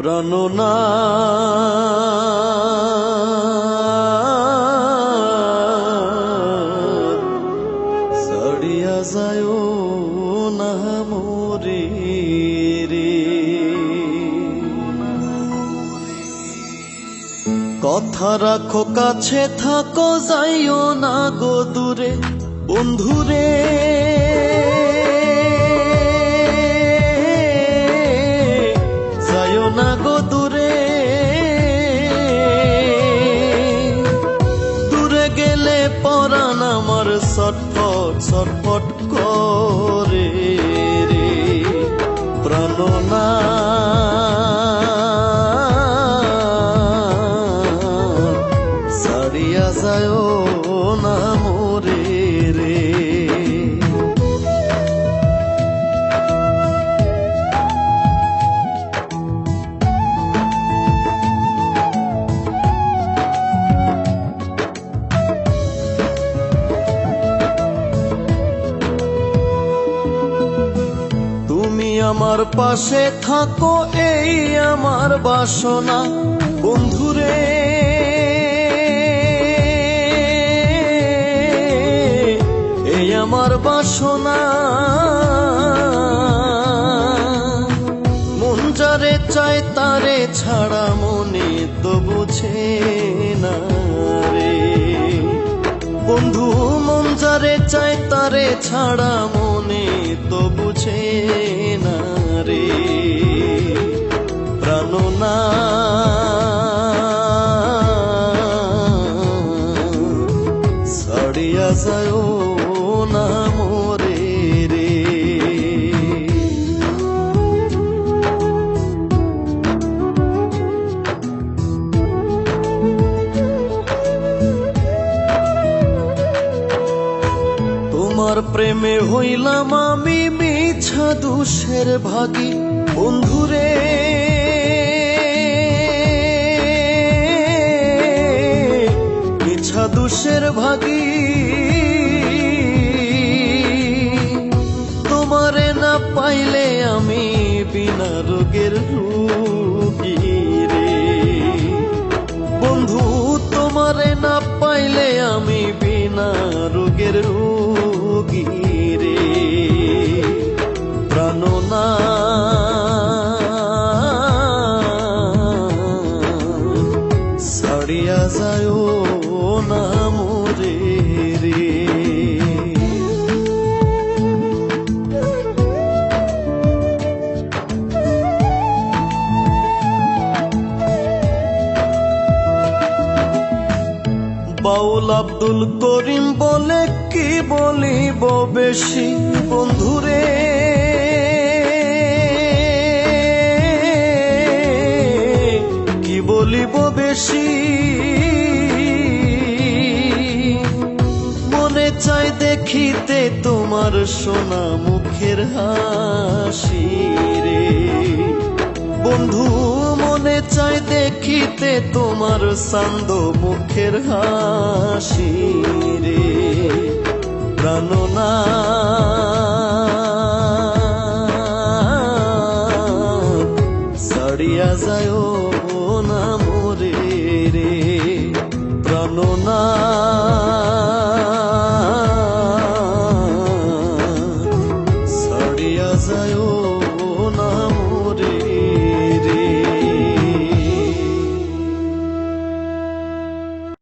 প্রাণনাথ ছাড়িয়া যায় না মোরে রে। কথা রাখো কাছে থাকো যাইও না গো দূরে বন্ধুরে। যাইও না গো দূরে, দূরে গেলে পরাণ আমার ছটফট ছটফট করে রে। প্রাণনাথ ছাড়িয়া যায় না মোরে রে। তুমি আমার পাশে থাকো এই আমার বাসনা বন্ধুরে। এই আমার বাসনা, মন যারে চায় তারে ছাড়া মনে তো বুঝে না রে বন্ধু। মন যারে চায় তারে ছাড়া মনে তো বুঝে না রে। প্রাণনাথ ছাড়িয়া যায় না মোরে রে। তোমার প্রেমে হইলাম আমি মিছা দোষের ভাগী বন্ধুরে। মিছা দোষের ভাগী, তোমারে না পাইলে আমি বিনা রোগের রোগী রে বন্ধু। তোমারে না পাইলে আমি বিনা রোগের রোগী রে। প্রাণনাথ ছাড়িয়া যায় না মোরে রে। বাউল আব্দুল করিম বলে কি বলিব বেশি বন্ধুরে। কি বলিব বেশি, মনে চাই দেখিতে তোমার সোনা মুখের হাসি রে বন্ধু। মনে চাই দেখিতে তোমার শান্ত মুখের হাসি রে। প্রাণনাথ ছাড়িয়া যায় না মোরে রে। প্রাণনাথ